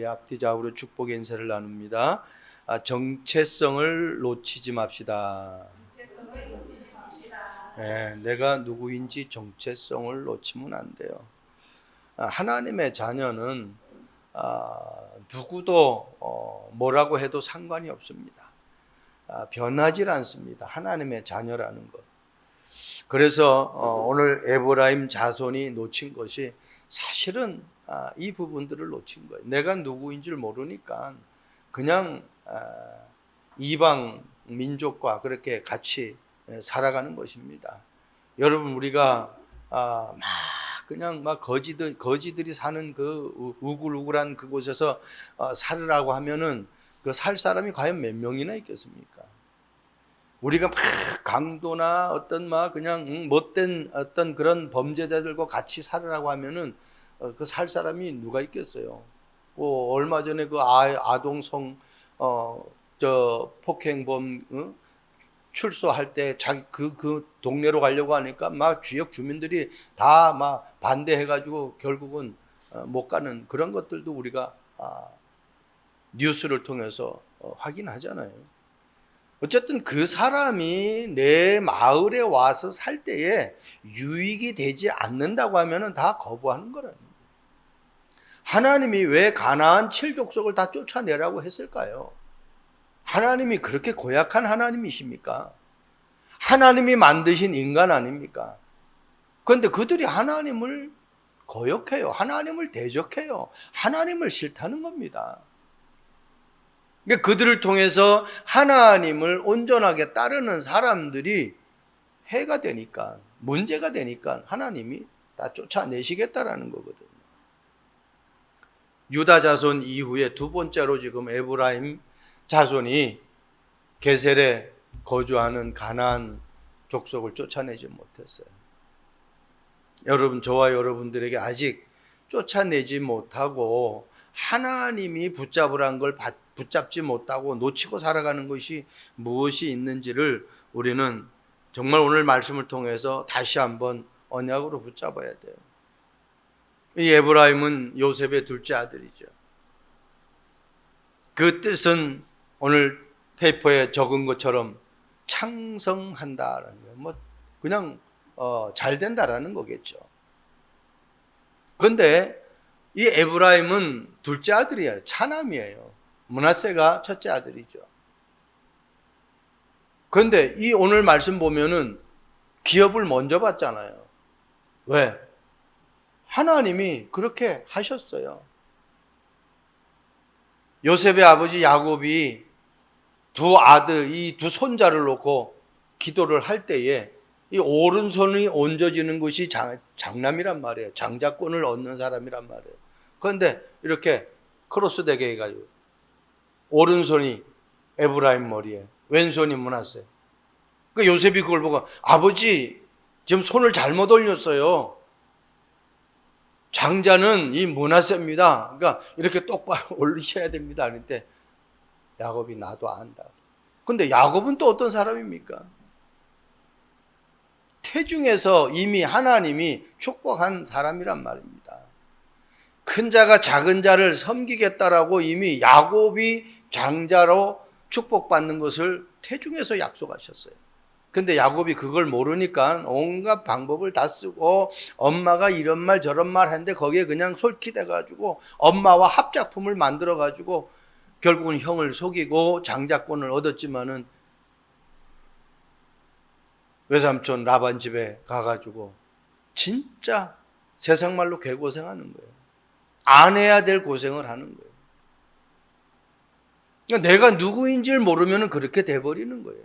우리 앞뒤 좌우로 축복의 인사를 나눕니다. 정체성을 놓치지 맙시다. 네, 내가 누구인지 정체성을 놓치면 안 돼요. 하나님의 자녀는 누구도 뭐라고 해도 상관이 없습니다. 변하지 않습니다. 하나님의 자녀라는 것. 그래서 오늘 에브라임 자손이 놓친 것이 사실은 이 부분들을 놓친 거예요. 내가 누구인 줄 모르니까 그냥 이방 민족과 그렇게 같이 살아가는 것입니다. 여러분, 우리가 막 거지들이 사는 그 우글우글한 그곳에서 살으라고 하면은 그 살 사람이 과연 몇 명이나 있겠습니까? 우리가 막 강도나 어떤 그냥 못된 어떤 그런 범죄자들과 같이 살으라고 하면은 그 살 사람이 누가 있겠어요? 얼마 전에 그 아동성 폭행범 출소할 때 자기 그 동네로 가려고 하니까 막 지역 주민들이 다 막 반대해가지고 결국은 못 가는 그런 것들도 우리가 뉴스를 통해서 확인하잖아요. 어쨌든 그 사람이 내 마을에 와서 살 때에 유익이 되지 않는다고 하면은 다 거부하는 거라는 거예요. 하나님이 왜 가나안 7족속을 다 쫓아내라고 했을까요? 하나님이 그렇게 고약한 하나님이십니까? 하나님이 만드신 인간 아닙니까? 그런데 그들이 하나님을 거역해요. 하나님을 대적해요. 하나님을 싫다는 겁니다. 그러니까 그들을 통해서 하나님을 온전하게 따르는 사람들이 해가 되니까, 문제가 되니까 하나님이 다 쫓아내시겠다라는 거거든요. 유다 자손 이후에 두 번째로 지금 에브라임 자손이 게셀에 거주하는 가나안 족속을 쫓아내지 못했어요. 여러분, 저와 여러분들에게 아직 쫓아내지 못하고 하나님이 붙잡으란 걸 붙잡지 못하고 놓치고 살아가는 것이 무엇이 있는지를 우리는 정말 오늘 말씀을 통해서 다시 한번 언약으로 붙잡아야 돼요. 이 에브라임은 요셉의 둘째 아들이죠. 그 뜻은 오늘 페이퍼에 적은 것처럼 창성한다라는 거예요. 그냥 잘 된다라는 거겠죠. 그런데 이 에브라임은 둘째 아들이에요. 차남이에요. 므낫세가 첫째 아들이죠. 그런데 이 오늘 말씀 보면은 기업을 먼저 받잖아요. 왜? 하나님이 그렇게 하셨어요. 요셉의 아버지 야곱이 두 아들, 이 두 손자를 놓고 기도를 할 때에 이 오른손이 얹어지는 것이 장남이란 말이에요. 장자권을 얻는 사람이란 말이에요. 그런데 이렇게 크로스되게 해가지고 오른손이 에브라임 머리에, 왼손이 므낫세. 그러니까 요셉이 그걸 보고 아버지 지금 손을 잘못 올렸어요. 장자는 이 므낫세입니다. 그러니까 이렇게 똑바로 올리셔야 됩니다. 그런데 야곱이 나도 안다. 근데 야곱은 또 어떤 사람입니까? 태중에서 이미 하나님이 축복한 사람이란 말입니다. 큰 자가 작은 자를 섬기겠다라고 이미 야곱이 장자로 축복받는 것을 태중에서 약속하셨어요. 근데 야곱이 그걸 모르니까 온갖 방법을 다 쓰고 엄마가 이런 말 저런 말 했는데 거기에 그냥 솔깃해가지고 엄마와 합작품을 만들어가지고 결국은 형을 속이고 장자권을 얻었지만은 외삼촌 라반 집에 가가지고 진짜 세상 말로 개고생하는 거예요. 안 해야 될 고생을 하는 거예요. 그러니까 내가 누구인지를 모르면 그렇게 돼버리는 거예요.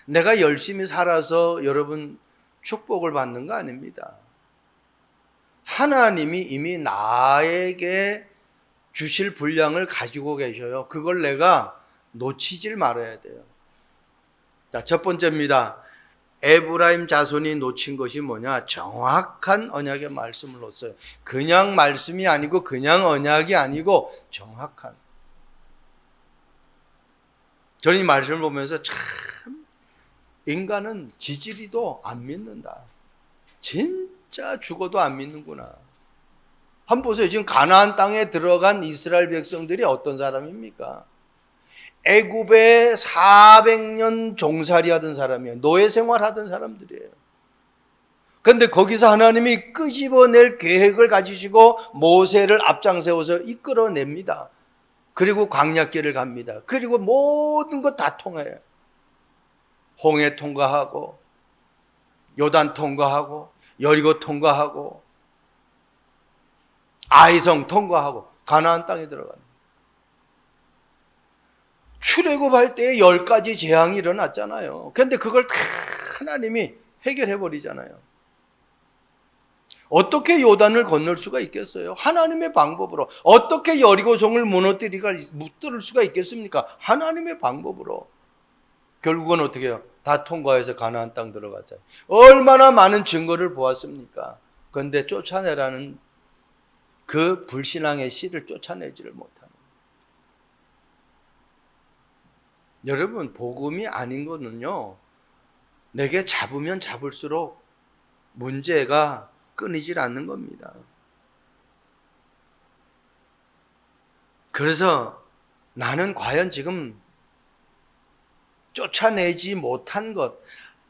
내가 열심히 살아서 여러분 축복을 받는 거 아닙니다. 하나님이 이미 나에게 주실 분량을 가지고 계셔요. 그걸 내가 놓치질 말아야 돼요. 자, 첫 번째입니다. 에브라임 자손이 놓친 것이 뭐냐? 정확한 언약의 말씀을 놓쳤어요. 그냥 말씀이 아니고 그냥 언약이 아니고 정확한. 저는 이 말씀을 보면서 참 인간은 지지리도 안 믿는다. 진짜 죽어도 안 믿는구나. 한번 보세요. 지금 가나안 땅에 들어간 이스라엘 백성들이 어떤 사람입니까? 애굽에 400년 종살이 하던 사람이에요. 노예 생활하던 사람들이에요. 그런데 거기서 하나님이 끄집어낼 계획을 가지시고 모세를 앞장세워서 이끌어냅니다. 그리고 광야길을 갑니다. 그리고 모든 것 다 통해요. 홍해 통과하고 요단 통과하고 여리고 통과하고 아이성 통과하고 가나안 땅에 들어갑니다. 출애굽할 때 10가지 재앙이 일어났잖아요. 그런데 그걸 다 하나님이 해결해 버리잖아요. 어떻게 요단을 건널 수가 있겠어요? 하나님의 방법으로. 어떻게 여리고성을 무너뜨릴 수가 있겠습니까? 하나님의 방법으로. 결국은 어떻게 해요? 다 통과해서 가나안 땅 들어갔잖아요. 얼마나 많은 증거를 보았습니까? 그런데 쫓아내라는 그 불신앙의 씨를 쫓아내지를 못하는. 여러분, 복음이 아닌 거는요, 내게 잡으면 잡을수록 문제가 끊이질 않는 겁니다. 그래서 나는 과연 지금 쫓아내지 못한 것,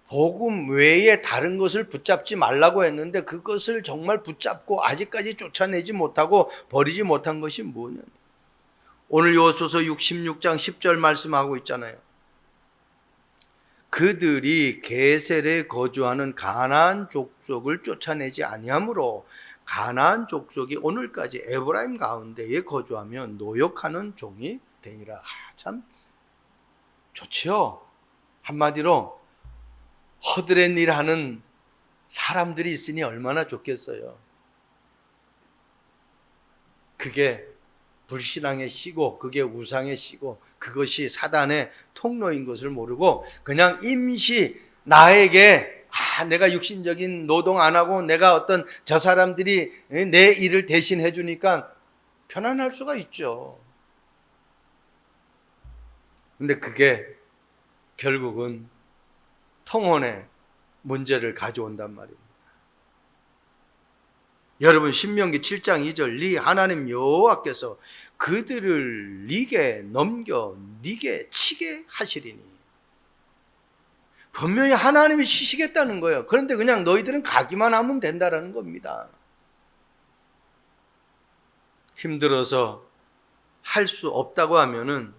복음 외에 다른 것을 붙잡지 말라고 했는데 그것을 정말 붙잡고 아직까지 쫓아내지 못하고 버리지 못한 것이 뭐냐. 오늘 여호수아서 16장 10절 말씀하고 있잖아요. 그들이 게셀에 거주하는 가나안 족속을 쫓아내지 아니하므로 가나안 족속이 오늘까지 에브라임 가운데에 거주하며 노역하는 종이 되니라. 참 좋지요. 한마디로 허드렛 일 하는 사람들이 있으니 얼마나 좋겠어요. 그게 불신앙의 씨고 그게 우상의 씨고 그것이 사단의 통로인 것을 모르고 그냥 임시 나에게 내가 육신적인 노동 안 하고 내가 어떤 저 사람들이 내 일을 대신해 주니까 편안할 수가 있죠. 근데 그게 결국은 통혼의 문제를 가져온단 말입니다. 여러분 신명기 7장 2절 네 하나님 여호와께서 그들을 네게 넘겨 네게 치게 하시리니. 분명히 하나님이 치시겠다는 거예요. 그런데 그냥 너희들은 가기만 하면 된다라는 겁니다. 힘들어서 할 수 없다고 하면은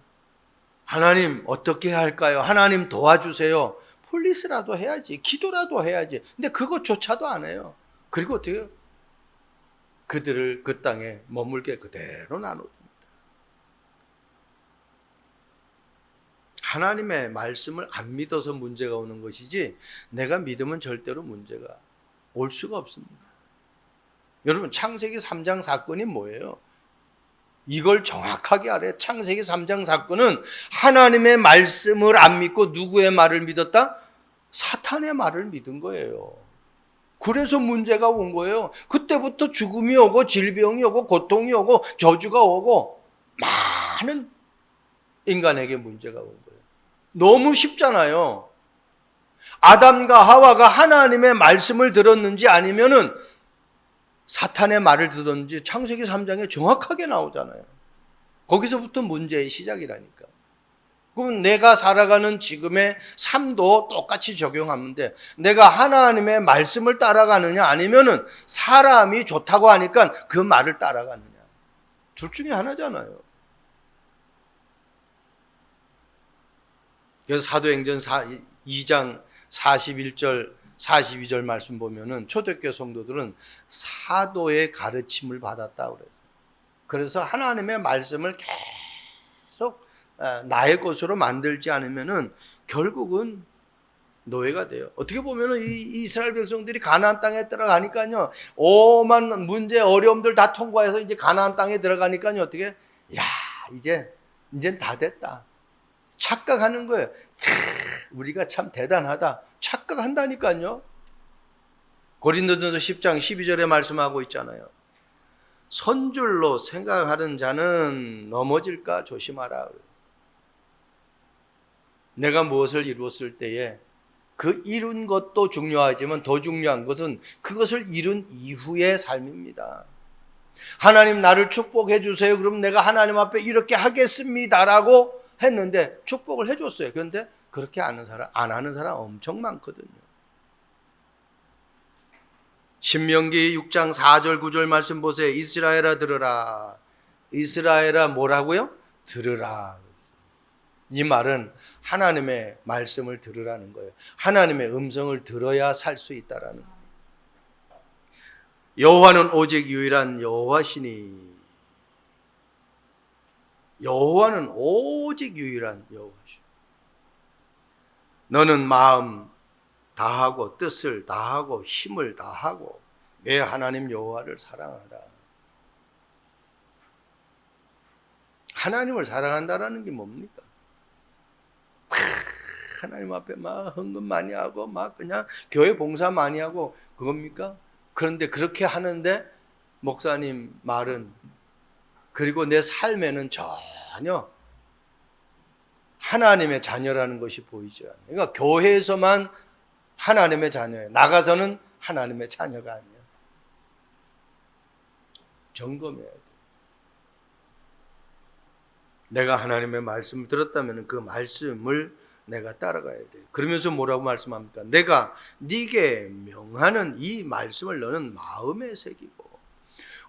하나님 어떻게 할까요? 하나님 도와주세요. 폴리스라도 해야지. 기도라도 해야지. 근데 그것조차도 안 해요. 그리고 어떻게 해요? 그들을 그 땅에 머물게 그대로 나눠줍니다. 하나님의 말씀을 안 믿어서 문제가 오는 것이지 내가 믿으면 절대로 문제가 올 수가 없습니다. 여러분 창세기 3장 사건이 뭐예요? 이걸 정확하게 알아요. 창세기 3장 사건은 하나님의 말씀을 안 믿고 누구의 말을 믿었다? 사탄의 말을 믿은 거예요. 그래서 문제가 온 거예요. 그때부터 죽음이 오고 질병이 오고 고통이 오고 저주가 오고 많은 인간에게 문제가 온 거예요. 너무 쉽잖아요. 아담과 하와가 하나님의 말씀을 들었는지 아니면은 사탄의 말을 듣었는지 창세기 3장에 정확하게 나오잖아요. 거기서부터 문제의 시작이라니까. 그럼 내가 살아가는 지금의 삶도 똑같이 적용하면 돼. 내가 하나님의 말씀을 따라가느냐 아니면은 사람이 좋다고 하니까 그 말을 따라가느냐. 둘 중에 하나잖아요. 그래서 사도행전 2장 41절 42절 말씀 보면은 초대교회 성도들은 사도의 가르침을 받았다 그래요. 그래서 하나님의 말씀을 계속 나의 것으로 만들지 않으면은 결국은 노예가 돼요. 어떻게 보면은 이 이스라엘 백성들이 가나안 땅에 들어가니까요, 오만 문제 어려움들 다 통과해서 이제 가나안 땅에 들어가니까요, 어떻게? 야, 이젠 다 됐다. 착각하는 거예요. 우리가 참 대단하다. 착각한다니까요. 고린도전서 10장 12절에 말씀하고 있잖아요. 선줄로 생각하는 자는 넘어질까 조심하라. 내가 무엇을 이루었을 때에 그 이룬 것도 중요하지만 더 중요한 것은 그것을 이룬 이후의 삶입니다. 하나님 나를 축복해 주세요. 그럼 내가 하나님 앞에 이렇게 하겠습니다라고 했는데 축복을 해줬어요. 그런데 그렇게 안 하는 사람 엄청 많거든요. 신명기 6장 4절 9절 말씀 보세요. 이스라엘아 들으라. 이스라엘아 뭐라고요? 들으라. 이 말은 하나님의 말씀을 들으라는 거예요. 하나님의 음성을 들어야 살 수 있다라는 거예요. 여호와는 오직 유일한 여호와시니. 여호와는 오직 유일한 여호와시니. 너는 마음 다하고 뜻을 다하고 힘을 다하고 내 하나님 여호와를 사랑하라. 하나님을 사랑한다라는 게 뭡니까? 하나님 앞에 막 헌금 많이 하고 막 그냥 교회 봉사 많이 하고 그겁니까? 그런데 그렇게 하는데 목사님 말은 그리고 내 삶에는 전혀 하나님의 자녀라는 것이 보이지 않아요. 그러니까 교회에서만 하나님의 자녀예요. 나가서는 하나님의 자녀가 아니에요. 점검해야 돼요. 내가 하나님의 말씀을 들었다면 그 말씀을 내가 따라가야 돼요. 그러면서 뭐라고 말씀합니까? 내가 네게 명하는 이 말씀을 너는 마음에 새기고.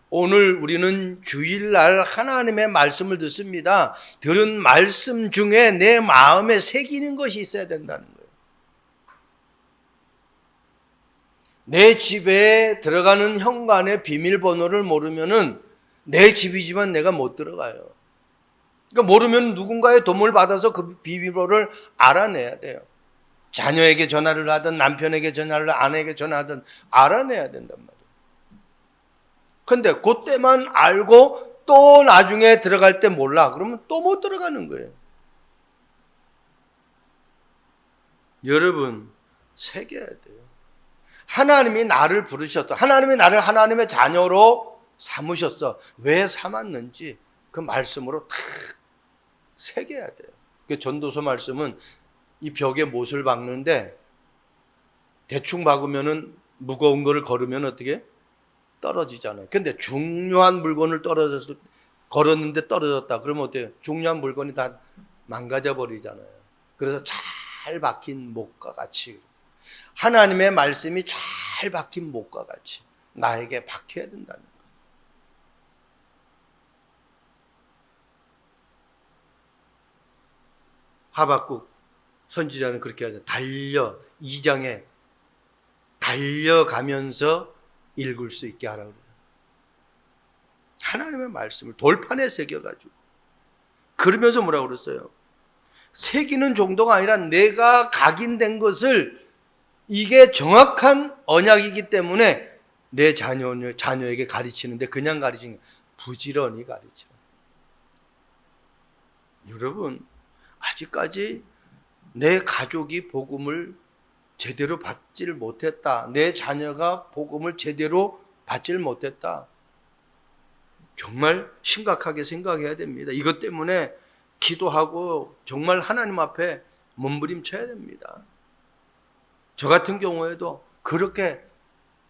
오늘 우리는 주일날 하나님의 말씀을 듣습니다. 들은 말씀 중에 내 마음에 새기는 것이 있어야 된다는 거예요. 내 집에 들어가는 현관의 비밀번호를 모르면은 내 집이지만 내가 못 들어가요. 그러니까 모르면 누군가의 도움을 받아서 그 비밀번호를 알아내야 돼요. 자녀에게 전화를 하든 남편에게 전화를 아내에게 전화하든 알아내야 된단 말이에요. 근데 그때만 알고 또 나중에 들어갈 때 몰라. 그러면 또 못 들어가는 거예요. 여러분 새겨야 돼요. 하나님이 나를 부르셨어. 하나님이 나를 하나님의 자녀로 삼으셨어. 왜 삼았는지 그 말씀으로 탁 새겨야 돼요. 그 전도서 말씀은 이 벽에 못을 박는데 대충 박으면은 무거운 거를 걸으면 어떻게 떨어지잖아요. 근데 중요한 물건을 걸었는데 떨어졌다. 그러면 어때요? 중요한 물건이 다 망가져 버리잖아요. 그래서 잘 박힌 못과 같이 하나님의 말씀이 잘 박힌 못과 같이 나에게 박혀야 된다는 거예요. 하박국 선지자는 그렇게 하죠. 2장에 달려가면서 읽을 수 있게 하라고 그래요. 하나님의 말씀을 돌판에 새겨가지고 그러면서 뭐라고 그랬어요? 새기는 정도가 아니라 내가 각인된 것을 이게 정확한 언약이기 때문에 내 자녀에게 가르치는데 그냥 가르치는 게 부지런히 가르치는 거예요. 여러분 아직까지 내 가족이 복음을 제대로 받지를 못했다. 내 자녀가 복음을 제대로 받지를 못했다. 정말 심각하게 생각해야 됩니다. 이것 때문에 기도하고 정말 하나님 앞에 몸부림쳐야 됩니다. 저 같은 경우에도 그렇게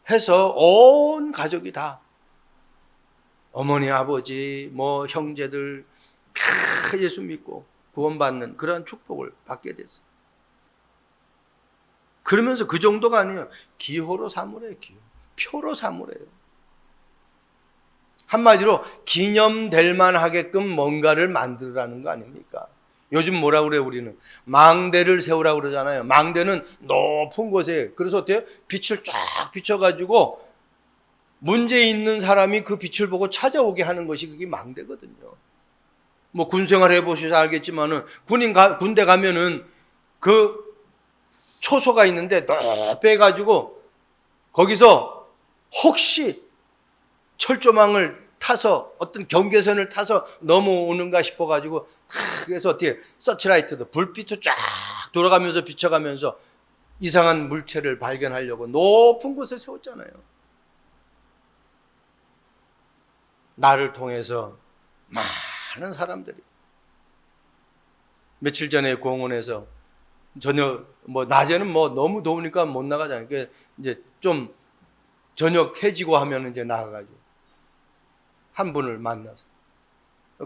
해서 온 가족이 다 어머니, 아버지, 뭐 형제들 다 예수 믿고 구원받는 그러한 축복을 받게 됐어요. 그러면서 그 정도가 아니에요. 기호로 삼으래요. 표로 삼으래요. 한마디로 기념될 만하게끔 뭔가를 만들라는 거 아닙니까? 요즘 뭐라고 그래요? 우리는 망대를 세우라고 그러잖아요. 망대는 높은 곳에 그래서 어때요? 빛을 쫙 비춰가지고 문제 있는 사람이 그 빛을 보고 찾아오게 하는 것이 그게 망대거든요. 뭐 군생활 해보셔서 알겠지만은 군대 가면은 그 초소가 있는데 높이 해가지고 거기서 혹시 철조망을 타서 어떤 경계선을 타서 넘어오는가 싶어가지고 그래서 어떻게 서치라이트도 불빛을 쫙 돌아가면서 비춰가면서 이상한 물체를 발견하려고 높은 곳에 세웠잖아요. 나를 통해서 많은 사람들이 며칠 전에 공원에서 저녁 낮에는 너무 더우니까 못 나가잖아요. 그러니까 이제 좀 저녁 해지고 하면 이제 나가가지고 한 분을 만나서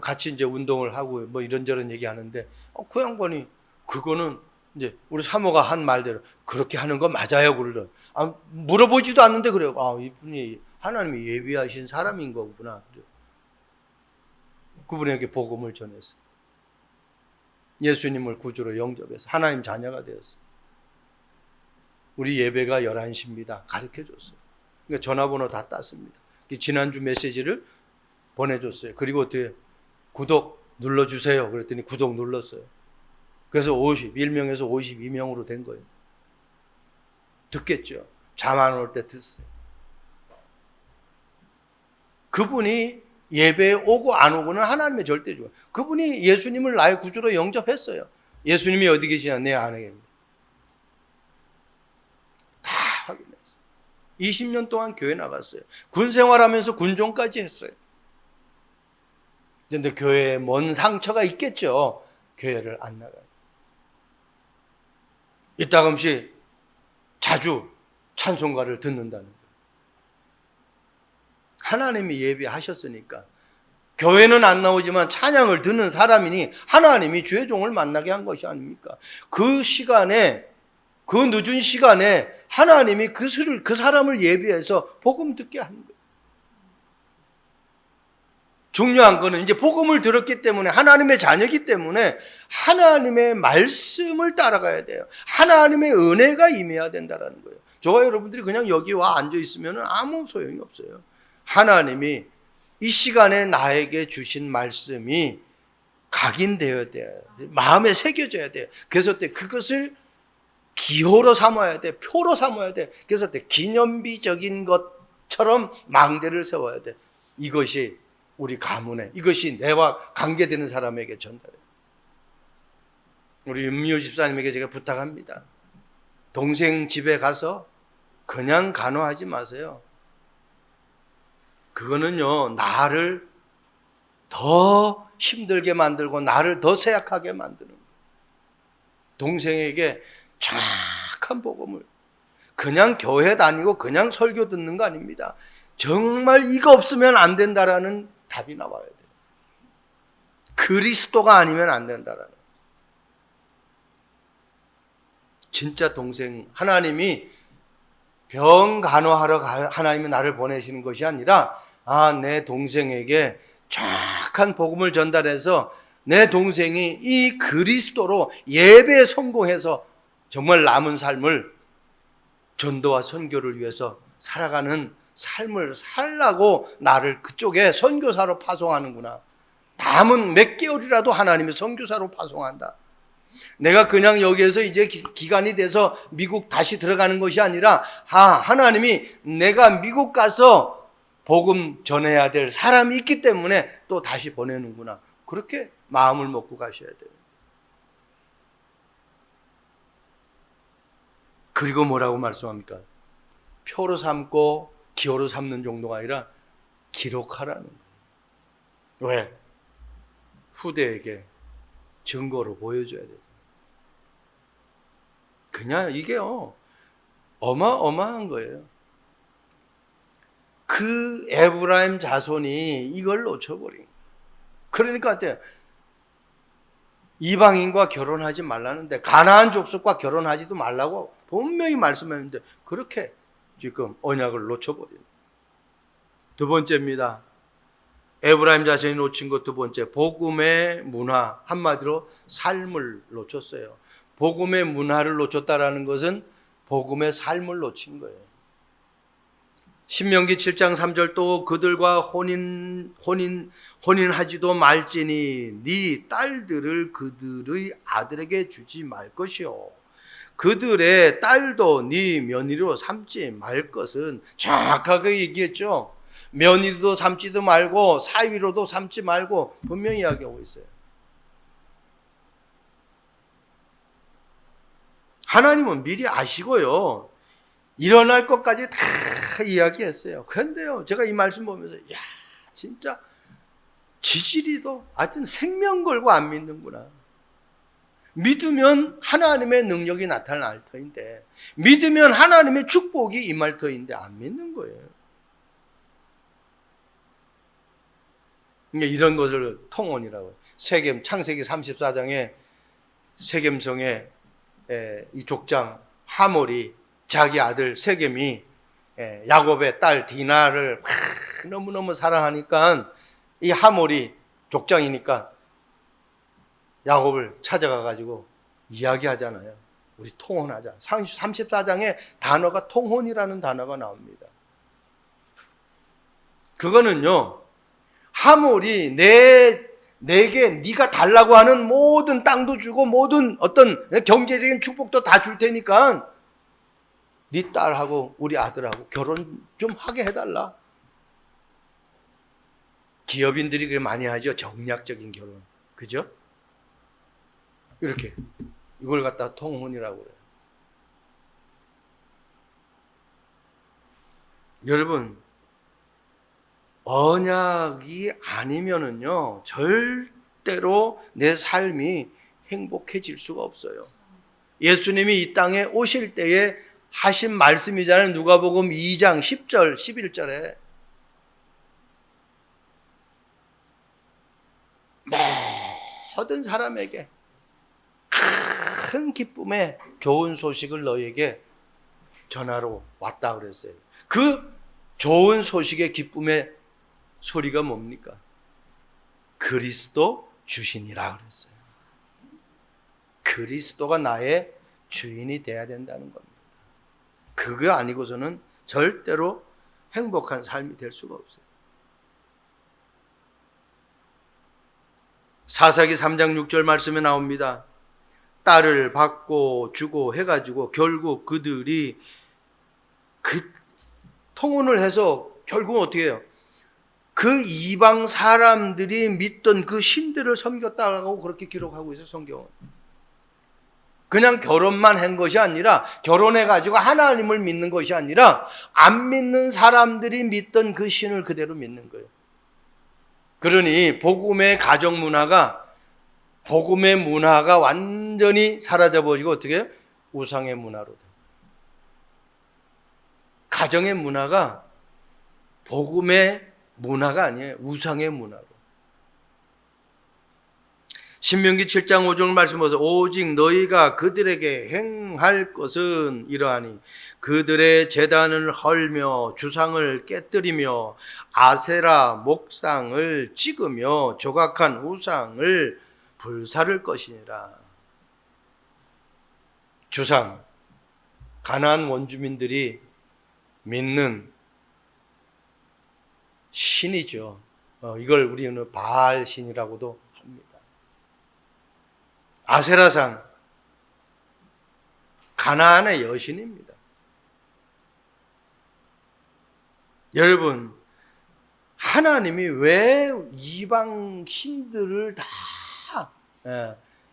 같이 이제 운동을 하고 뭐 이런저런 얘기하는데 그 양반이 그거는 이제 우리 사모가 한 말대로 그렇게 하는 거 맞아요 그러더라. 물어보지도 않는데 그래요. 이분이 하나님이 예비하신 사람인 거구나. 그분에게 복음을 전했어. 예수님을 구주로 영접해서 하나님 자녀가 되었어. 우리 예배가 11시입니다. 가르쳐줬어요. 그러니까 전화번호 다 땄습니다. 지난주 메시지를 보내줬어요. 그리고 어떻게 구독 눌러주세요. 그랬더니 구독 눌렀어요. 그래서 51명에서 52명으로 된 거예요. 듣겠죠. 잠 안 올 때 듣어요. 그분이 예배에 오고 안 오고는 하나님의 절대주권. 그분이 예수님을 나의 구주로 영접했어요. 예수님이 어디 계시냐? 내 안에 계십니다. 다 확인했어요. 20년 동안 교회 나갔어요. 군 생활하면서 군종까지 했어요. 그런데 교회에 뭔 상처가 있겠죠. 교회를 안 나가요. 이따금씩 자주 찬송가를 듣는다는 거예요. 하나님이 예비하셨으니까. 교회는 안 나오지만 찬양을 듣는 사람이니 하나님이 주의 종을 만나게 한 것이 아닙니까? 그 시간에, 그 늦은 시간에 하나님이 그 사람을 예비해서 복음 듣게 한 거예요. 중요한 거는 이제 복음을 들었기 때문에 하나님의 자녀이기 때문에 하나님의 말씀을 따라가야 돼요. 하나님의 은혜가 임해야 된다는 거예요. 저와 여러분들이 그냥 여기 와 앉아 있으면 아무 소용이 없어요. 하나님이 이 시간에 나에게 주신 말씀이 각인되어야 돼요. 마음에 새겨져야 돼요. 그래서 그것을 기호로 삼아야 돼. 표로 삼아야 돼. 그래서 기념비적인 것처럼 망대를 세워야 돼. 이것이 우리 가문에, 이것이 내와 관계되는 사람에게 전달해요. 우리 윤미호 집사님에게 제가 부탁합니다. 동생 집에 가서 그냥 간호하지 마세요. 그거는요, 나를 더 힘들게 만들고 나를 더 쇠약하게 만드는 거예요. 동생에게 정확한 복음을, 그냥 교회 다니고 그냥 설교 듣는 거 아닙니다. 정말 이거 없으면 안 된다라는 답이 나와야 돼요. 그리스도가 아니면 안 된다라는. 진짜 동생, 하나님이 병 간호하러 하나님이 나를 보내시는 것이 아니라 내 동생에게 정확한 복음을 전달해서 내 동생이 이 그리스도로 예배에 성공해서 정말 남은 삶을 전도와 선교를 위해서 살아가는 삶을 살라고 나를 그쪽에 선교사로 파송하는구나. 남은 몇 개월이라도 하나님이 선교사로 파송한다. 내가 그냥 여기에서 이제 기간이 돼서 미국 다시 들어가는 것이 아니라 하나님이 내가 미국 가서 복음 전해야 될 사람이 있기 때문에 또 다시 보내는구나. 그렇게 마음을 먹고 가셔야 돼요. 그리고 뭐라고 말씀합니까? 표로 삼고 기호로 삼는 정도가 아니라 기록하라는 거예요. 왜? 후대에게 증거로 보여줘야 돼요. 그냥 이게요, 어마어마한 거예요. 그 에브라임 자손이 이걸 놓쳐버린 거예요. 그러니까 어때요? 이방인과 결혼하지 말라는데, 가나안 족속과 결혼하지도 말라고 분명히 말씀했는데 그렇게 지금 언약을 놓쳐버리는. 두 번째입니다. 에브라임 자손이 놓친 것 두 번째, 복음의 문화, 한마디로 삶을 놓쳤어요. 복음의 문화를 놓쳤다라는 것은 복음의 삶을 놓친 거예요. 신명기 7장 3절, 또 그들과 혼인하지도 말지니 네 딸들을 그들의 아들에게 주지 말 것이요, 그들의 딸도 네 며느리로 삼지 말 것은, 정확하게 얘기했죠. 며느리도 삼지도 말고 사위로도 삼지 말고 분명히 이야기하고 있어요. 하나님은 미리 아시고요, 일어날 것까지 다 이야기했어요. 그런데요, 제가 이 말씀 보면서 진짜 지지리도 하여튼 생명 걸고 안 믿는구나. 믿으면 하나님의 능력이 나타날 터인데, 믿으면 하나님의 축복이 임할 터인데 안 믿는 거예요. 이런 것을 통혼이라고. 세겜 창세기 34장에 세겜성에 이 족장 하몰이 자기 아들 세겜이 야곱의 딸 디나를 너무너무 사랑하니까 이 하몰이 족장이니까 야곱을 찾아가 가지고 이야기하잖아요. 우리 통혼하자. 34장에 단어가 통혼이라는 단어가 나옵니다. 그거는요, 하몰이 내게 네가 달라고 하는 모든 땅도 주고 모든 어떤 경제적인 축복도 다 줄 테니까 네 딸하고 우리 아들하고 결혼 좀 하게 해달라. 기업인들이 그게 많이 하죠. 정략적인 결혼. 그죠? 이렇게 이걸 갖다 통혼이라고 그래요. 여러분, 언약이 아니면은요, 절대로 내 삶이 행복해질 수가 없어요. 예수님이 이 땅에 오실 때에 하신 말씀이잖아요. 누가복음 2장 10절, 11절에 모든 사람에게 큰 기쁨의 좋은 소식을 너에게 전하러 왔다 그랬어요. 그 좋은 소식의 기쁨의 소리가 뭡니까? 그리스도 주신이라 그랬어요. 그리스도가 나의 주인이 돼야 된다는 겁니다. 그거 아니고서는 절대로 행복한 삶이 될 수가 없어요. 사사기 3장 6절 말씀에 나옵니다. 딸을 받고 주고 해가지고 결국 그들이 그 통혼을 해서 결국은 어떻게 해요? 그 이방 사람들이 믿던 그 신들을 섬겼다라고 그렇게 기록하고 있어요, 성경은. 그냥 결혼만 한 것이 아니라, 결혼해가지고 하나님을 믿는 것이 아니라 안 믿는 사람들이 믿던 그 신을 그대로 믿는 거예요. 그러니 복음의 가정 문화가, 복음의 문화가 완전히 사라져버리고 어떻게 해요? 우상의 문화로 돼요. 가정의 문화가 복음의 문화가 아니에요. 우상의 문화로. 신명기 7장 5절 말씀 보세요. 오직 너희가 그들에게 행할 것은 이러하니 그들의 제단을 헐며 주상을 깨뜨리며 아세라 목상을 찍으며 조각한 우상을 불사를 것이니라. 주상, 가나안 원주민들이 믿는 신이죠. 이걸 우리는 바알 신이라고도 합니다. 아세라상, 가나안의 여신입니다. 여러분, 하나님이 왜 이방 신들을 다,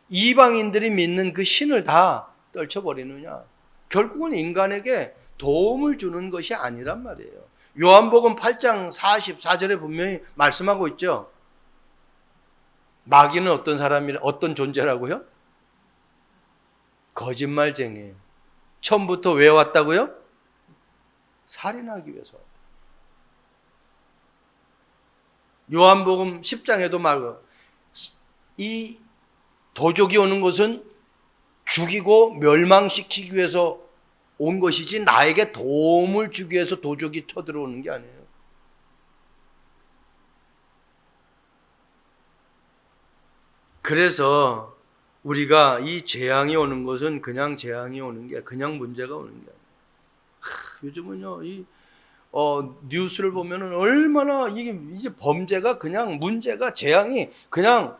이방인들이 믿는 그 신을 다 떨쳐버리느냐? 결국은 인간에게 도움을 주는 것이 아니란 말이에요. 요한복음 8장 44절에 분명히 말씀하고 있죠. 마귀는 어떤 사람이라, 어떤 존재라고요? 거짓말쟁이에요. 처음부터 왜 왔다고요? 살인하기 위해서 왔다. 요한복음 10장에도 말고, 이 도적이 오는 것은 죽이고 멸망시키기 위해서 온 것이지 나에게 도움을 주기 위해서 도적이 쳐들어오는 게 아니에요. 그래서 우리가 이 재앙이 오는 것은 그냥 재앙이 오는 게, 그냥 문제가 오는 게 아니에요. 요즘은요, 뉴스를 보면은 얼마나 이게 범죄가 그냥 문제가, 재앙이 그냥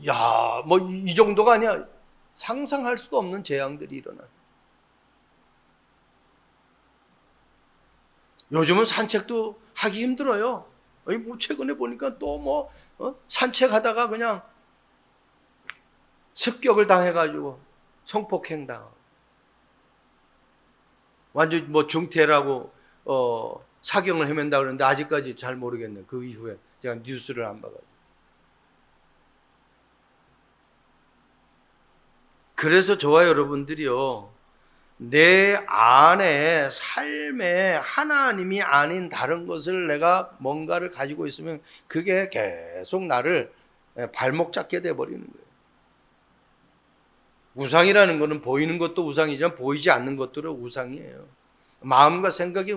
야, 뭐 이 정도가 아니야. 상상할 수도 없는 재앙들이 일어나요. 요즘은 산책도 하기 힘들어요. 뭐 최근에 보니까 또 산책하다가 그냥 습격을 당해가지고 성폭행 당하고 완전 중태라고 사경을 헤맨다 그러는데 아직까지 잘 모르겠네요. 그 이후에 제가 뉴스를 안 봐가지고. 그래서 저와 여러분들이요, 내 안에 삶에 하나님이 아닌 다른 것을 내가 뭔가를 가지고 있으면 그게 계속 나를 발목 잡게 돼버리는 거예요. 우상이라는 것은 보이는 것도 우상이지만 보이지 않는 것들은 우상이에요. 마음과 생각이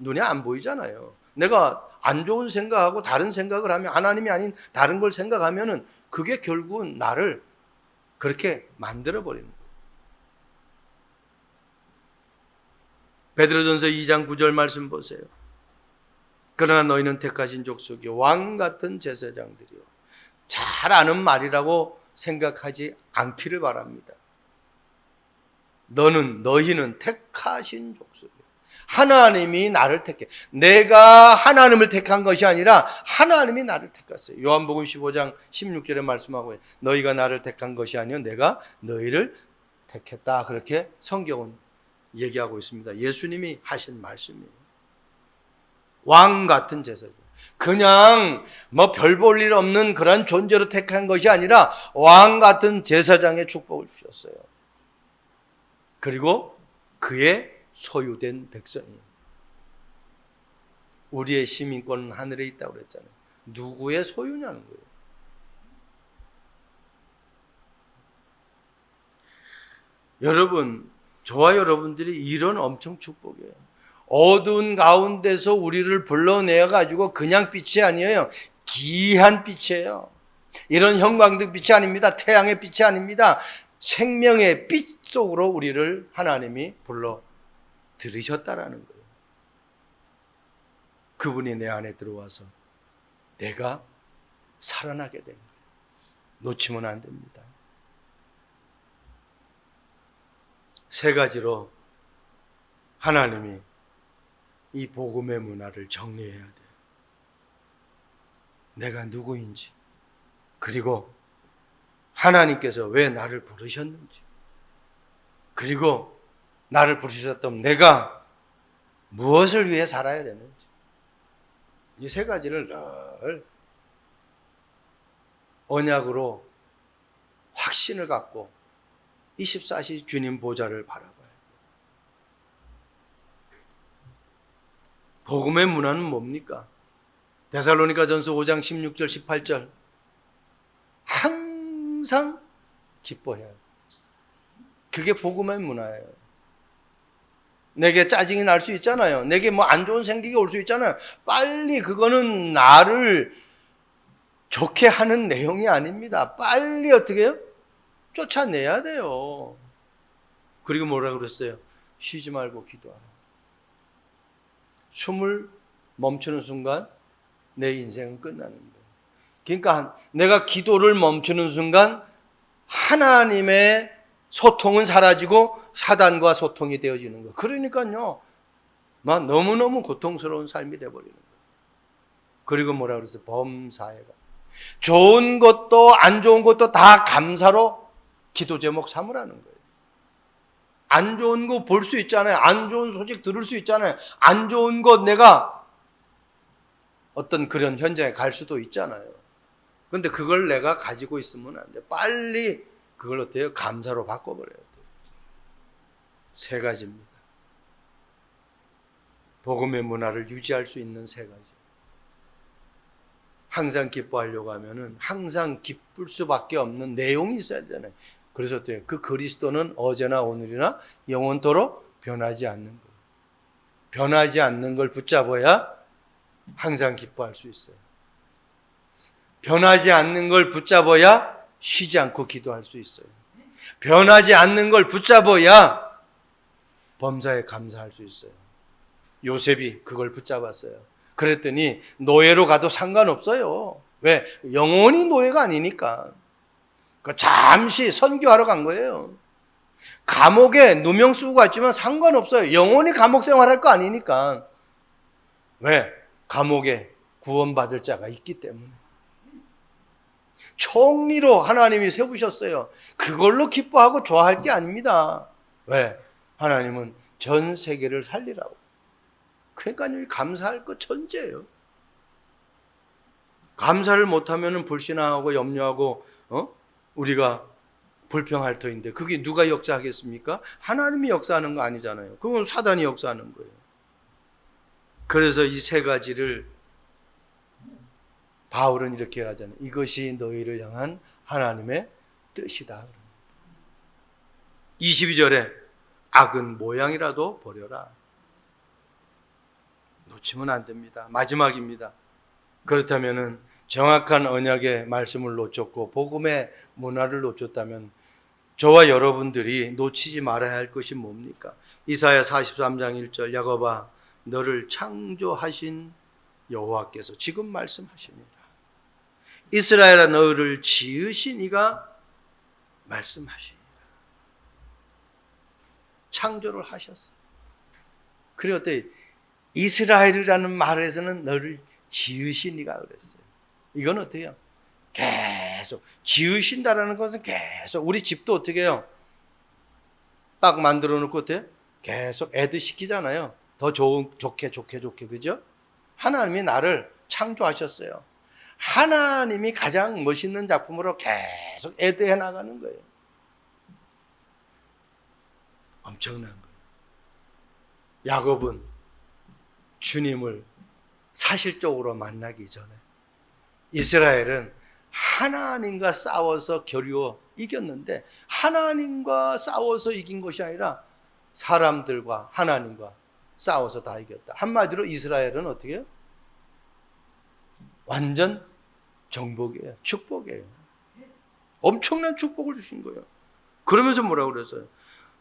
눈에 안 보이잖아요. 내가 안 좋은 생각하고 다른 생각을 하면, 하나님이 아닌 다른 걸 생각하면은 그게 결국은 나를 그렇게 만들어버리는 거예요. 베드로전서 2장 9절 말씀 보세요. 그러나 너희는 택하신 족속이 왕 같은 제사장들이요, 잘 아는 말이라고 생각하지 않기를 바랍니다. 너희는 택하신 족속이요. 하나님이 나를 택해. 내가 하나님을 택한 것이 아니라 하나님이 나를 택했어요. 요한복음 15장 16절에 말씀하고, 너희가 나를 택한 것이 아니요 내가 너희를 택했다. 그렇게 성경은 얘기하고 있습니다. 예수님이 하신 말씀이에요. 왕 같은 제사장. 그냥 뭐 별 볼 일 없는 그런 존재로 택한 것이 아니라 왕 같은 제사장의 축복을 주셨어요. 그리고 그의 소유된 백성이. 우리의 시민권은 하늘에 있다고 그랬잖아요. 누구의 소유냐는 거예요. 여러분, 저와 여러분들이 이런 엄청 축복이에요. 어두운 가운데서 우리를 불러내어 가지고 그냥 빛이 아니에요. 귀한 빛이에요. 이런 형광등 빛이 아닙니다. 태양의 빛이 아닙니다. 생명의 빛 속으로 우리를 하나님이 불러 들으셨다라는 거예요. 그분이 내 안에 들어와서 내가 살아나게 된 거예요. 놓치면 안 됩니다. 세 가지로 하나님이 이 복음의 문화를 정리해야 돼요. 내가 누구인지, 그리고 하나님께서 왜 나를 부르셨는지, 그리고 나를 부르셨다면 내가 무엇을 위해 살아야 되는지, 이 세 가지를 늘 언약으로 확신을 갖고 24시 주님 보좌를 바라봐요. 복음의 문화는 뭡니까? 데살로니가전서 5장 16절 18절 항상 기뻐해야 해요. 그게 복음의 문화예요. 내게 짜증이 날 수 있잖아요. 내게 뭐 안 좋은 생각이 올 수 있잖아요. 빨리 그거는 나를 좋게 하는 내용이 아닙니다. 빨리 어떻게 해요? 쫓아내야 돼요. 그리고 뭐라 그랬어요? 쉬지 말고 기도하라. 숨을 멈추는 순간 내 인생은 끝나는 거예요. 그러니까 내가 기도를 멈추는 순간 하나님의 소통은 사라지고 사단과 소통이 되어지는 거예요. 그러니까요, 막 너무너무 고통스러운 삶이 되어버리는 거예요. 그리고 뭐라 그랬어요? 범사해가. 좋은 것도 안 좋은 것도 다 감사로 기도 제목 삼으라는 거예요. 안 좋은 거 볼 수 있잖아요. 안 좋은 소식 들을 수 있잖아요. 안 좋은 것 내가 어떤 그런 현장에 갈 수도 있잖아요. 그런데 그걸 내가 가지고 있으면 안 돼. 빨리 그걸 어때요? 감사로 바꿔버려야 돼요. 세 가지입니다. 복음의 문화를 유지할 수 있는 세 가지. 항상 기뻐하려고 하면은 항상 기쁠 수밖에 없는 내용이 있어야 되잖아요. 그래서 어때요? 그 그리스도는 어제나 오늘이나 영원토록 변하지 않는 거예요. 변하지 않는 걸 붙잡아야 항상 기뻐할 수 있어요. 변하지 않는 걸 붙잡아야 쉬지 않고 기도할 수 있어요. 변하지 않는 걸 붙잡아야 범사에 감사할 수 있어요. 요셉이 그걸 붙잡았어요. 그랬더니 노예로 가도 상관없어요. 왜? 영원히 노예가 아니니까. 잠시 선교하러 간 거예요. 감옥에 누명 쓰고 갔지만 상관없어요. 영원히 감옥 생활할 거 아니니까. 왜? 감옥에 구원받을 자가 있기 때문에. 총리로 하나님이 세우셨어요. 그걸로 기뻐하고 좋아할 게 아닙니다. 왜? 하나님은 전 세계를 살리라고. 그러니까 감사할 것 천재예요. 감사를 못하면 불신하고 염려하고 우리가 불평할 터인데 그게 누가 역사하겠습니까? 하나님이 역사하는 거 아니잖아요. 그건 사단이 역사하는 거예요. 그래서 이 세 가지를 바울은 이렇게 하잖아요. 이것이 너희를 향한 하나님의 뜻이다. 22절에 악은 모양이라도 버려라. 놓치면 안 됩니다. 마지막입니다. 그렇다면은 정확한 언약의 말씀을 놓쳤고 복음의 문화를 놓쳤다면 저와 여러분들이 놓치지 말아야 할 것이 뭡니까? 이사야 43장 1절 야곱아 너를 창조하신 여호와께서 지금 말씀하시니라. 이스라엘아 너를 지으신 이가 말씀하시니라. 창조를 하셨어. 그리고 또 이스라엘이라는 말에서는 너를 지으신 이가 그랬어요. 이건 어떻게 해요? 계속 지으신다라는 것은 계속 우리 집도 어떻게 해요? 딱 만들어 놓고 어때요? 계속 애드 시키잖아요. 더 좋게 그죠? 하나님이 나를 창조하셨어요. 하나님이 가장 멋있는 작품으로 계속 애드해 나가는 거예요. 엄청난 거예요. 야곱은 주님을 사실적으로 만나기 전에 이스라엘은 하나님과 싸워서 겨루어 이겼는데 하나님과 싸워서 이긴 것이 아니라 사람들과 하나님과 싸워서 다 이겼다. 한마디로 이스라엘은 어떻게 해요? 완전 정복이에요. 축복이에요. 엄청난 축복을 주신 거예요. 그러면서 뭐라고 그랬어요?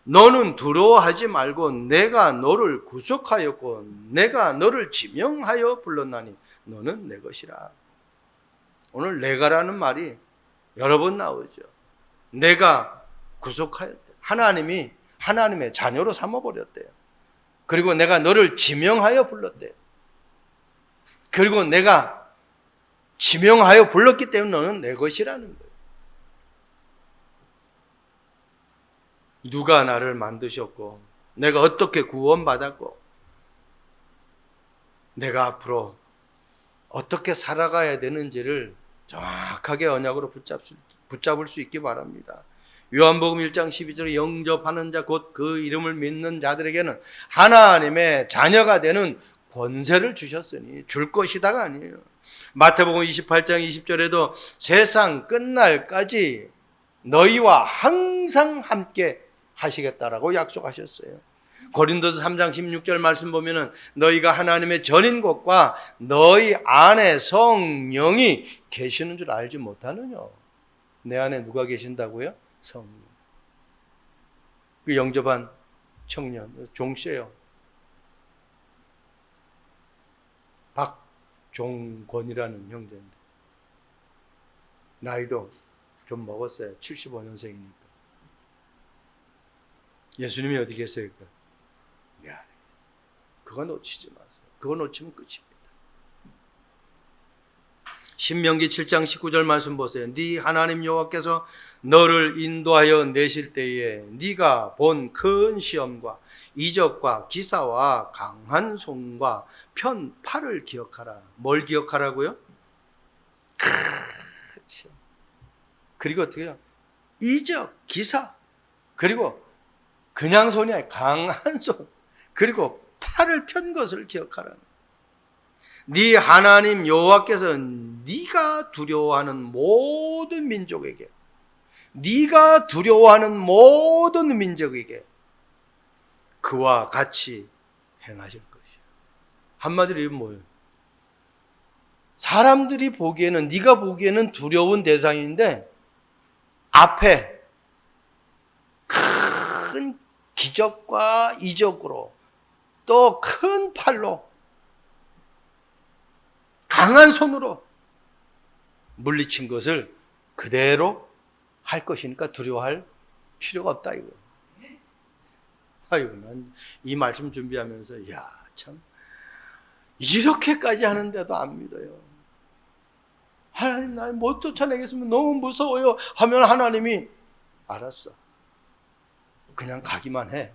너는 두려워하지 말고 내가 너를 구속하였고 내가 너를 지명하여 불렀나니 너는 내 것이라. 오늘 내가라는 말이 여러 번 나오죠. 내가 구속하였대. 하나님이 하나님의 자녀로 삼아버렸대요. 그리고 내가 너를 지명하여 불렀대요. 그리고 내가 지명하여 불렀기 때문에 너는 내 것이라는 거예요. 누가 나를 만드셨고 내가 어떻게 구원받았고 내가 앞으로 어떻게 살아가야 되는지를 정확하게 언약으로 붙잡을 수 있기 바랍니다. 요한복음 1장 12절에 영접하는 자 곧 그 이름을 믿는 자들에게는 하나님의 자녀가 되는 권세를 주셨으니 줄 것이다가 아니에요. 마태복음 28장 20절에도 세상 끝날까지 너희와 항상 함께 하시겠다라고 약속하셨어요. 고린도서 3장 16절 말씀 보면은 너희가 하나님의 전인 것과 너희 안에 성령이 계시는 줄 알지 못하느냐. 내 안에 누가 계신다고요? 성령. 그 영접한 청년 종씨예요. 박종권이라는 형제인데 나이도 좀 먹었어요. 75년생이니까. 예수님이 어디 계세요? 미안해. 그거 놓치지 마세요. 그거 놓치면 끝입니다. 신명기 7장 19절 말씀 보세요. 네 하나님 여호와께서 너를 인도하여 내실 때에 네가 본 큰 시험과 이적과 기사와 강한 손과 편팔을 기억하라. 뭘 기억하라고요? 그리고 어떻게 해요? 이적, 기사, 그리고 그냥 손이 아니라 강한 손, 그리고 팔을 편 것을 기억하라. 네 하나님 여호와께서 네가 두려워하는 모든 민족에게, 네가 두려워하는 모든 민족에게 그와 같이 행하실 것이야. 한마디로 이건 뭐예요? 사람들이 보기에는, 네가 보기에는 두려운 대상인데 앞에 큰 기적과 이적으로 또 큰 팔로 강한 손으로 물리친 것을 그대로 할 것이니까 두려워할 필요가 없다 이거. 아이고, 난 이 말씀 준비하면서 야, 참 이렇게까지 하는데도 안 믿어요. 하나님 날 못 쫓아내겠으면 너무 무서워요 하면 하나님이 알았어. 그냥 가기만 해.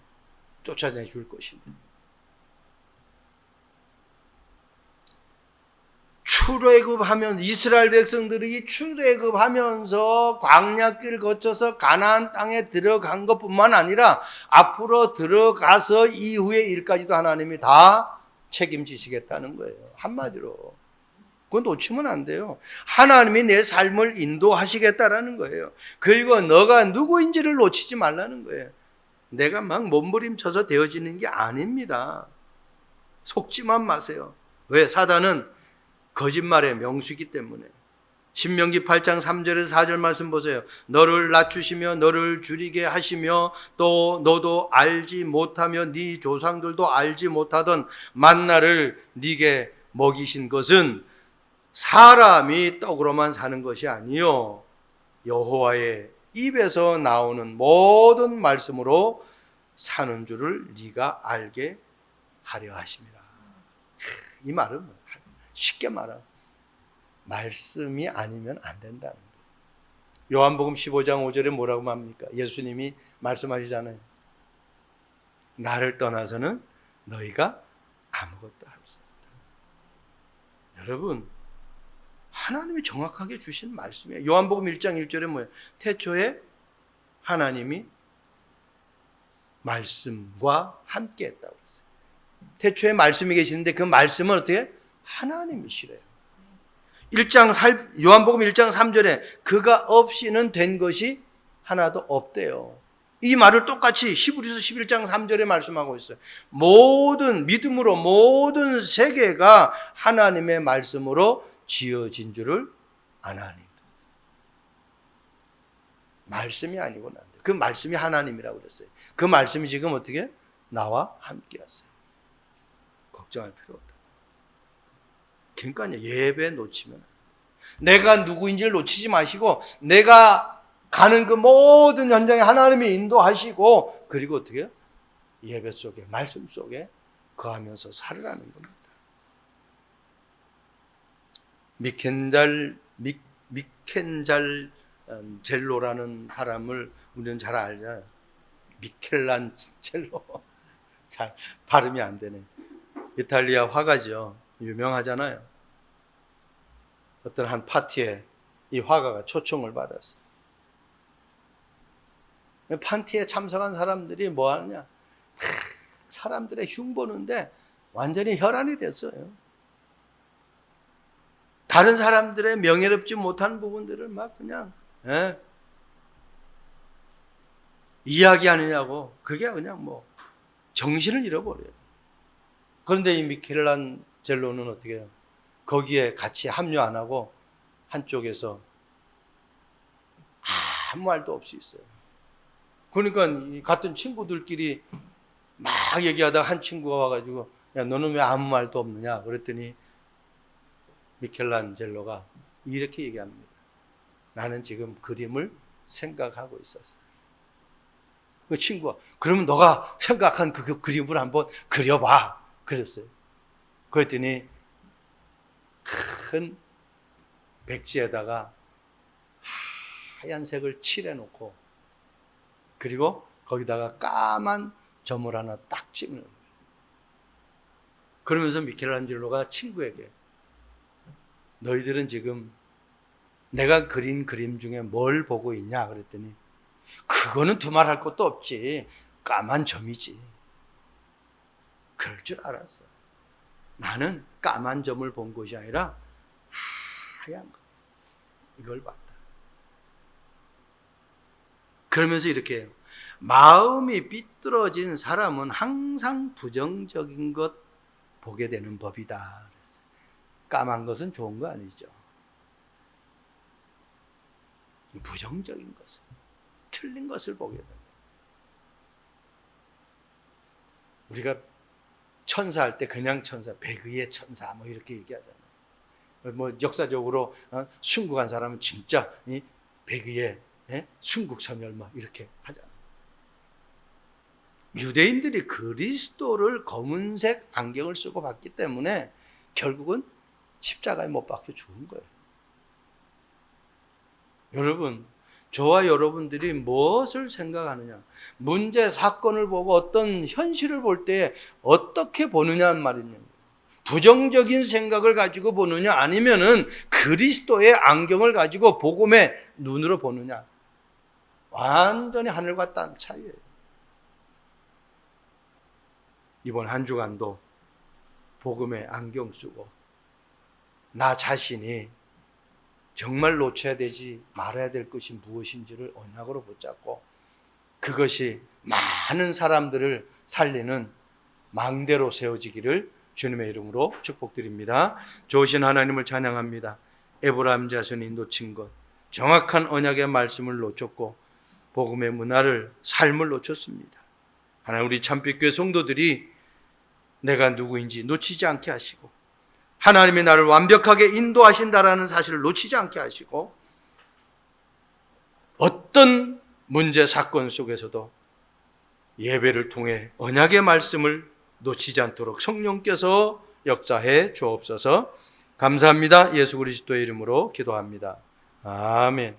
쫓아내 줄 것인데. 출애굽하면 이스라엘 백성들이 출애굽하면서 광야길 거쳐서 가나안 땅에 들어간 것뿐만 아니라 앞으로 들어가서 이후의 일까지도 하나님이 다 책임지시겠다는 거예요. 한마디로 그건 놓치면 안 돼요. 하나님이 내 삶을 인도하시겠다라는 거예요. 그리고 너가 누구인지를 놓치지 말라는 거예요. 내가 막 몸부림쳐서 되어지는 게 아닙니다. 속지만 마세요. 왜? 사단은 거짓말의 명수이기 때문에. 신명기 8장 3절에서 4절 말씀 보세요. 너를 낮추시며 너를 줄이게 하시며 또 너도 알지 못하며 네 조상들도 알지 못하던 만나를 네게 먹이신 것은 사람이 떡으로만 사는 것이 아니요 여호와의 입에서 나오는 모든 말씀으로 사는 줄을 네가 알게 하려 하심이라. 이 말은 쉽게 말하면 말씀이 아니면 안 된다는 거예요. 요한복음 15장 5절에 뭐라고 합니까? 예수님이 말씀하시잖아요. 나를 떠나서는 너희가 아무것도 할 수 없다. 여러분, 하나님이 정확하게 주신 말씀이에요. 요한복음 1장 1절에 뭐예요? 태초에 하나님이 말씀과 함께 했다고 그랬어요. 태초에 말씀이 계시는데 그 말씀은 어떻게? 하나님이시래요. 요한복음 1장 3절에 그가 없이는 된 것이 하나도 없대요. 이 말을 똑같이 히브리서 11장 3절에 말씀하고 있어요. 모든 믿음으로 모든 세계가 하나님의 말씀으로 지어진 줄을 아나니. 말씀이 아니고는 안 돼. 그 말씀이 하나님이라고 그랬어요. 그 말씀이 지금 어떻게? 나와 함께 하세요. 걱정할 필요 없다. 그러니까 예배 놓치면 안 돼. 내가 누구인지를 놓치지 마시고 내가 가는 그 모든 현장에 하나님이 인도하시고 그리고 어떻게? 예배 속에 말씀 속에 거하면서 살으라는 겁니다. 미켄잘 젤로라는 사람을 우리는 잘 알잖아요. 미켈란젤로. 잘 발음이 안 되네. 이탈리아 화가죠. 유명하잖아요. 어떤 한 파티에 이 화가가 초청을 받았어요. 파티에 참석한 사람들이 뭐 하느냐? 사람들의 흉보는데 완전히 혈안이 됐어요. 다른 사람들의 명예롭지 못한 부분들을 막 그냥 이야기하느냐고. 그게 그냥 뭐 정신을 잃어버려요. 그런데 이 미켈란젤로는 어떻게 해요? 거기에 같이 합류 안 하고 한쪽에서 아무 말도 없이 있어요. 그러니까 이 같은 친구들끼리 막 얘기하다가 한 친구가 와가지고 야 너는 왜 아무 말도 없느냐 그랬더니 미켈란젤로가 이렇게 얘기합니다. 나는 지금 그림을 생각하고 있었어요. 그 친구가 그러면 너가 생각한 그 그림을 한번 그려봐 그랬어요. 그랬더니 큰 백지에다가 하얀색을 칠해놓고 그리고 거기다가 까만 점을 하나 딱 찍는 거예요. 그러면서 미켈란젤로가 친구에게 너희들은 지금 내가 그린 그림 중에 뭘 보고 있냐 그랬더니 그거는 두말할 것도 없지. 까만 점이지. 그럴 줄 알았어. 나는 까만 점을 본 것이 아니라 하얀 거. 이걸 봤다. 그러면서 이렇게 해요. 마음이 삐뚤어진 사람은 항상 부정적인 것 보게 되는 법이다. 그랬어요. 까만 것은 좋은 거 아니죠. 부정적인 것은 틀린 것을 보게 됩니다. 우리가 천사할 때 그냥 천사, 백의의 천사 뭐 이렇게 얘기하잖아요. 뭐 역사적으로 순국한 사람은 진짜 백의의 순국선열 막 이렇게 하잖아요. 유대인들이 그리스도를 검은색 안경을 쓰고 봤기 때문에 결국은 십자가에 못 박혀 죽은 거예요. 여러분, 저와 여러분들이 무엇을 생각하느냐, 문제, 사건을 보고 어떤 현실을 볼 때 어떻게 보느냐는 말이냐. 부정적인 생각을 가지고 보느냐, 아니면은 그리스도의 안경을 가지고 복음의 눈으로 보느냐, 완전히 하늘과 땅 차이예요. 이번 한 주간도 복음의 안경 쓰고 나 자신이 정말 놓쳐야 되지 말아야 될 것이 무엇인지를 언약으로 붙잡고 그것이 많은 사람들을 살리는 망대로 세워지기를 주님의 이름으로 축복드립니다. 좋으신 하나님을 찬양합니다. 에브라임 자손이 놓친 것, 정확한 언약의 말씀을 놓쳤고 복음의 문화를, 삶을 놓쳤습니다. 하나님, 우리 참빛교회 성도들이 내가 누구인지 놓치지 않게 하시고 하나님이 나를 완벽하게 인도하신다라는 사실을 놓치지 않게 하시고 어떤 문제 사건 속에서도 예배를 통해 언약의 말씀을 놓치지 않도록 성령께서 역사해 주옵소서. 감사합니다. 예수 그리스도의 이름으로 기도합니다. 아멘.